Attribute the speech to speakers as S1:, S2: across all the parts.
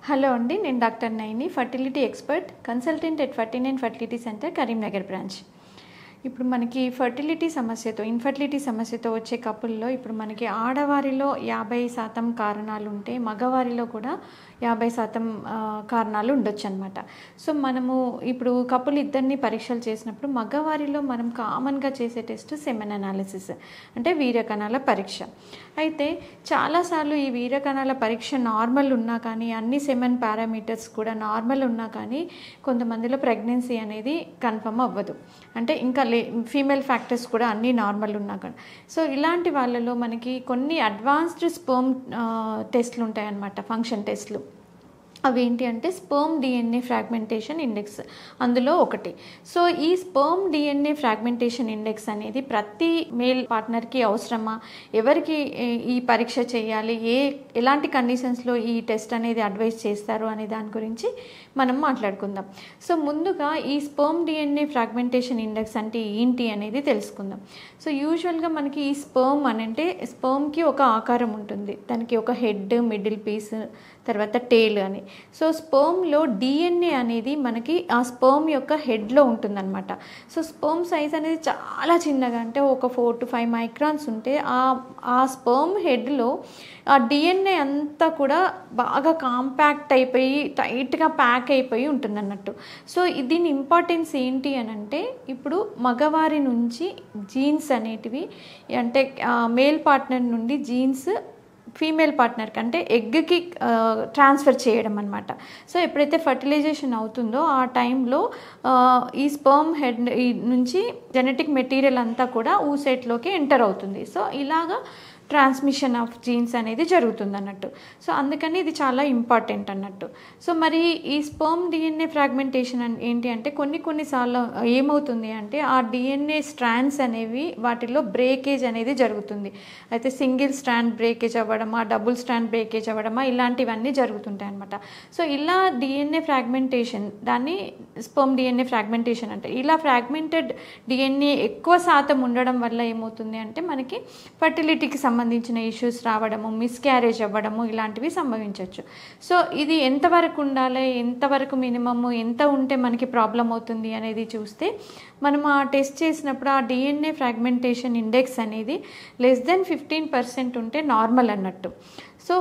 S1: Hello అండి, నేను doctor Naini, fertility expert, consultant at 49 fertility centre, Karimnagar branch. ఇప్పుడు మనకి ఇన్ఫర్టిలిటీ సమస్యతో వచ్చే కపుల్లో ఇప్పుడు మనకి ఆడవారిలో 50% కారణాలు ఉంటే మగవారిలో కూడా 50% కారణాలు ఉండొచ్చు అనమాట. సో మనము ఇప్పుడు కపుల్ ఇద్దరిని పరీక్షలు చేసినప్పుడు మగవారిలో మనం కామన్గా చేసే టెస్ట్ సెమెన్ అనాలిసిస్, అంటే వీర్యకణాల పరీక్ష. అయితే చాలాసార్లు ఈ వీర్యకణాల పరీక్ష నార్మల్ ఉన్నా కానీ, అన్ని సెమెన్ పారామీటర్స్ కూడా నార్మల్ ఉన్నా కానీ కొంతమందిలో ప్రెగ్నెన్సీ అనేది కన్ఫర్మ్ అవ్వదు. అంటే ఇంకా ఫీమేల్ ఫ్యాక్టర్స్ కూడా అన్నీ నార్మల్ ఉన్నా కానీ. సో ఇలాంటి వాళ్ళలో మనకి కొన్ని అడ్వాన్స్డ్ స్పెర్మ్ టెస్ట్లు ఉంటాయన్నమాట, ఫంక్షన్ టెస్ట్లు. అవి ఏంటి అంటే స్పెర్మ్ డిఎన్ఏ ఫ్రాగ్మెంటేషన్ ఇండెక్స్ అందులో ఒకటి. సో ఈ స్పెర్మ్ డిఎన్ఏ ఫ్రాగ్మెంటేషన్ ఇండెక్స్ అనేది ప్రతి మేల్ పార్ట్నర్కి అవసరమా, ఎవరికి ఈ పరీక్ష చేయాలి, ఎలాంటి కండిషన్స్లో ఈ టెస్ట్ అనేది అడ్వైస్ చేస్తారు అనే దాని గురించి మనం మాట్లాడుకుందాం. సో ముందుగా ఈ స్పెర్మ్ డిఎన్ఏ ఫ్రాగ్మెంటేషన్ ఇండెక్స్ అంటే ఏంటి అనేది తెలుసుకుందాం. సో యూజువల్గా మనకి ఈ స్పెర్మ్ అని అంటే స్పెర్మ్కి ఒక ఆకారం ఉంటుంది, దానికి ఒక హెడ్, మిడిల్ పీస్, తర్వాత టేల్ అని. సో స్పెర్మ్లో డిఎన్ఏ అనేది మనకి ఆ స్పెర్మ్ యొక్క హెడ్లో ఉంటుందన్నమాట. సో స్పెర్మ్ సైజ్ అనేది చాలా చిన్నగా, అంటే ఒక 4 to 5 మైక్రాన్స్ ఉంటే ఆ స్పెర్మ్ హెడ్లో ఆ డిఎన్ఏ అంతా కూడా బాగా కాంపాక్ట్ అయిపోయి టైట్గా ప్యాక్ అయిపోయి ఉంటుంది అన్నట్టు. సో దీని ఇంపార్టెన్స్ ఏంటి అని అంటే, ఇప్పుడు మగవారి నుంచి జీన్స్ అనేటివి, అంటే మేల్ పార్ట్నర్ నుండి జీన్స్ ఫీమేల్ పార్ట్నర్కి అంటే ఎగ్కి ట్రాన్స్ఫర్ చేయడం అనమాట. సో ఎప్పుడైతే ఫర్టిలైజేషన్ అవుతుందో ఆ టైంలో ఈ స్పెర్మ్ హెడ్ నుంచి జెనెటిక్ మెటీరియల్ అంతా కూడా ఊసైట్లోకి ఎంటర్ అవుతుంది. సో ఇలాగా ట్రాన్స్మిషన్ ఆఫ్ జీన్స్ అనేది జరుగుతుంది అన్నట్టు. సో అందుకని ఇది చాలా ఇంపార్టెంట్ అన్నట్టు. సో మరి ఈ స్పెర్మ్ డిఎన్ఏ ఫ్రాగ్మెంటేషన్ ఏంటి అంటే, కొన్నిసార్లు ఏమవుతుంది అంటే ఆ డిఎన్ఏ స్ట్రాండ్స్ అనేవి వాటిలో బ్రేకేజ్ అనేది జరుగుతుంది. అయితే సింగిల్ స్ట్రాండ్ బ్రేకేజ్ అవ్వడమా, డబుల్ స్ట్రాండ్ బ్రేకేజ్ అవ్వడమా, ఇలాంటివన్నీ జరుగుతుంటాయి అన్నమాట. సో ఇలా డిఎన్ఏ ఫ్రాగ్మెంటేషన్, దాన్ని స్పెర్మ్ డిఎన్ఏ ఫ్రాగ్మెంటేషన్ అంటే, ఇలా ఫ్రాగ్మెంటెడ్ డిఎన్ఏ ఎక్కువ శాతం ఉండడం వల్ల ఏమవుతుంది అంటే మనకి ఫర్టిలిటీకి సంబంధించిన ఇష్యూస్ రావడము, మిస్క్యారేజ్ అవ్వడము, ఇలాంటివి సంభవించవచ్చు. సో ఇది ఎంతవరకు ఉండాలి, ఎంతవరకు మినిమము, ఎంత ఉంటే మనకి ప్రాబ్లం అవుతుంది అనేది చూస్తే, మనం ఆ టెస్ట్ చేసినప్పుడు ఆ డిఎన్ఏ ఫ్రాగ్మెంటేషన్ ఇండెక్స్ అనేది <15% ఉంటే నార్మల్ అన్నట్టు. సో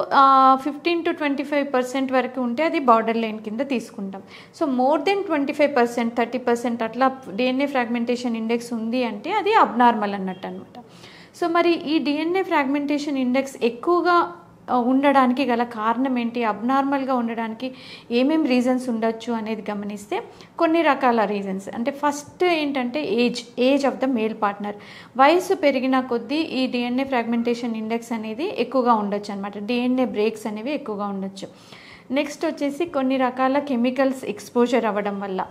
S1: 15 to 25% వరకు ఉంటే అది బార్డర్ లైన్ కింద తీసుకుంటాం. సో మోర్ దెన్ 25%, 30% అట్లా డిఎన్ఏ ఫ్రాగ్మెంటేషన్ ఇండెక్స్ ఉంది అంటే అది అబ్నార్మల్ అన్నట్టు అనమాట. సో మరి ఈ డిఎన్ఏ ఫ్రాగ్మెంటేషన్ ఇండెక్స్ ఎక్కువగా ఉండడానికి గల కారణం ఏంటి, అబ్నార్మల్గా ఉండడానికి ఏమేమి రీజన్స్ ఉండొచ్చు అనేది గమనిస్తే కొన్ని రకాల రీజన్స్. అంటే ఫస్ట్ ఏంటంటే age of the male partner. వయసు పెరిగిన కొద్దీ ఈ డిఎన్ఏ ఫ్రాగ్మెంటేషన్ ఇండెక్స్ అనేది ఎక్కువగా ఉండొచ్చు అనమాట, డిఎన్ఏ బ్రేక్స్ అనేవి ఎక్కువగా ఉండొచ్చు. నెక్స్ట్ వచ్చేసి కొన్ని రకాల కెమికల్స్ ఎక్స్పోజర్ అవ్వడం వల్ల,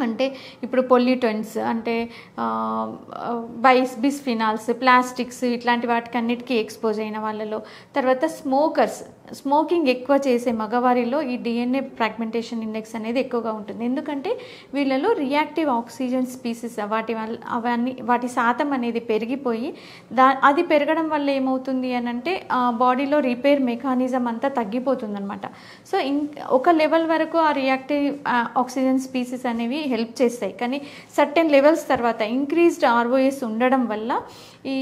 S1: అంటే ఇప్పుడు పొల్యూటెంట్స్ అంటే బిస్ఫినాల్స్, ప్లాస్టిక్స్, ఇట్లాంటి వాటికి అన్నిటికీ ఎక్స్పోజ్ అయిన వాళ్ళలో, తర్వాత స్మోకింగ్ ఎక్కువ చేసే మగవారిలో ఈ డిఎన్ఏ ఫ్రాగ్మెంటేషన్ ఇండెక్స్ అనేది ఎక్కువగా ఉంటుంది. ఎందుకంటే వీళ్ళలో రియాక్టివ్ ఆక్సిజన్ స్పీసీస్ వాటి శాతం అనేది పెరిగిపోయి అది పెరగడం వల్ల ఏమవుతుంది అని అంటే బాడీలో రిపేర్ మెకానిజం అంతా తగ్గిపోతుంది అనమాట. సో ఒక లెవెల్ వరకు ఆ రియాక్టివ్ ఆక్సిజన్ స్పీసీస్ అనేవి హెల్ప్ చేస్తాయి, కానీ సర్టెన్ లెవెల్స్ తర్వాత ఇంక్రీజ్డ్ ఆర్ఓఎస్ ఉండడం వల్ల ఈ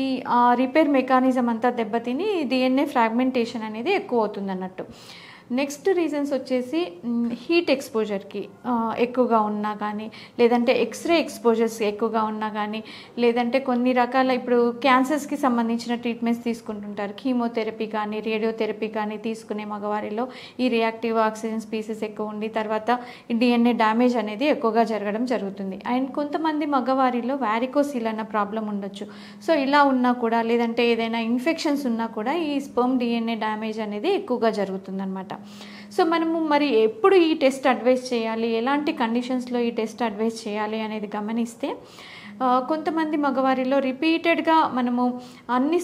S1: రిపేర్ మెకానిజం అంతా దెబ్బతిని డిఎన్ఏ ఫ్రాగ్మెంటేషన్ అనేది ఎక్కువ అవుతుంది అన్నట్టు. నెక్స్ట్ రీజన్స్ వచ్చేసి హీట్ ఎక్స్పోజర్కి ఎక్కువగా ఉన్నా కానీ, లేదంటే ఎక్స్రే ఎక్స్పోజర్స్ ఎక్కువగా ఉన్నా కానీ, లేదంటే కొన్ని రకాల ఇప్పుడు క్యాన్సర్స్కి సంబంధించిన ట్రీట్మెంట్స్ తీసుకుంటుంటారు, కీమోథెరపీ కానీ రేడియోథెరపీ కానీ తీసుకునే మగవారిలో ఈ రియాక్టివ్ ఆక్సిజన్ స్పీసెస్ ఎక్కువ ఉండి తర్వాత డిఎన్ఏ డ్యామేజ్ అనేది ఎక్కువగా జరగడం జరుగుతుంది. అండ్ కొంతమంది మగవారిలో వారికోసిల్ అన్న ప్రాబ్లం ఉండొచ్చు. సో ఇలా ఉన్నా కూడా, లేదంటే ఏదైనా ఇన్ఫెక్షన్స్ ఉన్నా కూడా ఈ స్పెర్మ్ డిఎన్ఏ డ్యామేజ్ అనేది ఎక్కువగా జరుగుతుందన్నమాట. సో మనము మరి ఎప్పుడు ఈ టెస్ట్ అడ్వైస్ చేయాలి, ఎలాంటి కండిషన్స్లో ఈ టెస్ట్ అడ్వైస్ చేయాలి అనేది గమనిస్తే, కొంతమంది మగవారిలో రిపీటెడ్గా మనము అన్ని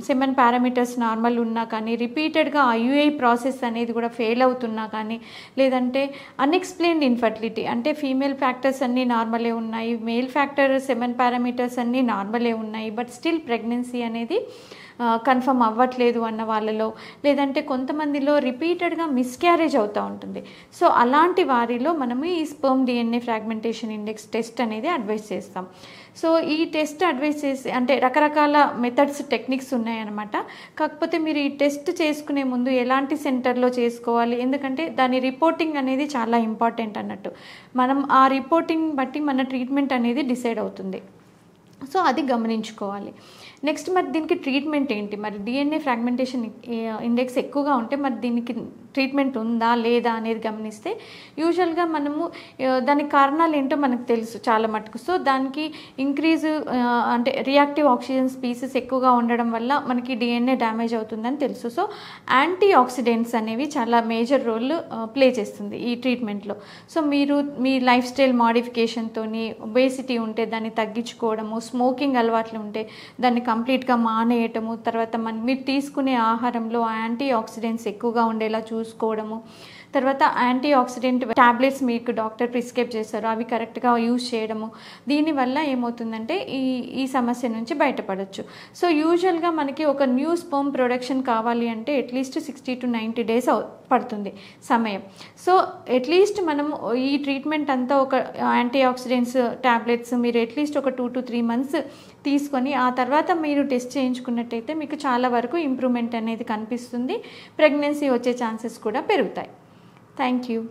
S1: సెమెన్ పారామీటర్స్ నార్మల్ ఉన్నా కానీ, రిపీటెడ్గా ఐయుఐ ప్రాసెస్ అనేది కూడా ఫెయిల్ అవుతున్నా కానీ, లేదంటే అన్ఎక్స్ప్లెయిన్డ్ ఇన్ఫర్టిలిటీ, అంటే ఫీమేల్ ఫ్యాక్టర్స్ అన్నీ నార్మలే ఉన్నాయి, మేల్ ఫ్యాక్టర్ సెమెన్ పారామీటర్స్ అన్నీ నార్మలే ఉన్నాయి, బట్ స్టిల్ ప్రెగ్నెన్సీ అనేది కన్ఫర్మ్ అవ్వట్లేదు అన్న వాళ్ళలో, లేదంటే కొంతమందిలో రిపీటెడ్గా మిస్క్యారేజ్ అవుతూ ఉంటుంది. సో అలాంటి వారిలో మనము ఈ sperm DNA fragmentation index test అనేది అడ్వైస్ చేస్తాం. సో ఈ టెస్ట్ అడ్వైస్ చేసి అంటే రకరకాల మెథడ్స్ టెక్నిక్స్ ఉన్నాయన్నమాట. కాకపోతే మీరు ఈ టెస్ట్ చేసుకునే ముందు ఎలాంటి సెంటర్లో చేసుకోవాలి, ఎందుకంటే దాని రిపోర్టింగ్ అనేది చాలా ఇంపార్టెంట్ అన్నట్టు. మనం ఆ రిపోర్టింగ్ బట్టి మన ట్రీట్మెంట్ అనేది డిసైడ్ అవుతుంది. సో అది గమనించుకోవాలి. నెక్స్ట్ మరి దీనికి ట్రీట్మెంట్ ఏంటి, మరి DNA ఫ్రాగ్మెంటేషన్ ఇండెక్స్ ఎక్కువగా ఉంటే మరి దీనికి ట్రీట్మెంట్ ఉందా లేదా అనేది గమనిస్తే యూజువల్గా మనము దానికి కారణాలు ఏంటో మనకు తెలుసు చాలా మటుకు. సో దానికి ఇంక్రీజ్ అంటే రియాక్టివ్ ఆక్సిజన్ స్పీసెస్ ఎక్కువగా ఉండడం వల్ల మనకి DNA డ్యామేజ్ అవుతుందని తెలుసు. సో యాంటీ ఆక్సిడెంట్స్ అనేవి చాలా మేజర్ రోల్ ప్లే చేస్తుంది ఈ ట్రీట్మెంట్లో. సో మీరు మీ లైఫ్ స్టైల్ మాడిఫికేషన్తో ఒబేసిటీ ఉంటే దాన్ని తగ్గించుకోవడము, స్మోకింగ్ అలవాట్లు ఉంటే దాన్ని కంప్లీట్గా మానేయటము, తర్వాత మీరు తీసుకునే ఆహారంలో యాంటీ ఆక్సిడెంట్స్ ఎక్కువగా ఉండేలా చూసుకోవడము, తర్వాత యాంటీ ఆక్సిడెంట్ ట్యాబ్లెట్స్ మీకు డాక్టర్ ప్రిస్క్రైబ్ చేస్తారు అవి కరెక్ట్గా యూజ్ చేయడము, దీనివల్ల ఏమవుతుందంటే ఈ సమస్య నుంచి బయటపడవచ్చు. సో యూజువల్గా మనకి ఒక న్యూ స్పెర్మ్ ప్రొడక్షన్ కావాలి అంటే అట్లీస్ట్ 60 to 90 days పడుతుంది సమయం. సో అట్లీస్ట్ మనం ఈ ట్రీట్మెంట్ అంతా ఒక యాంటీ ఆక్సిడెంట్స్ ట్యాబ్లెట్స్ మీరు అట్లీస్ట్ ఒక 2 to 3 months తీసుకొని ఆ తర్వాత మీరు టెస్ట్ చేయించుకున్నట్టయితే మీకు చాలా వరకు ఇంప్రూవ్మెంట్ అనేది కనిపిస్తుంది. ప్రెగ్నెన్సీ వచ్చే ఛాన్సెస్ కూడా పెరుగుతాయి. Thank you.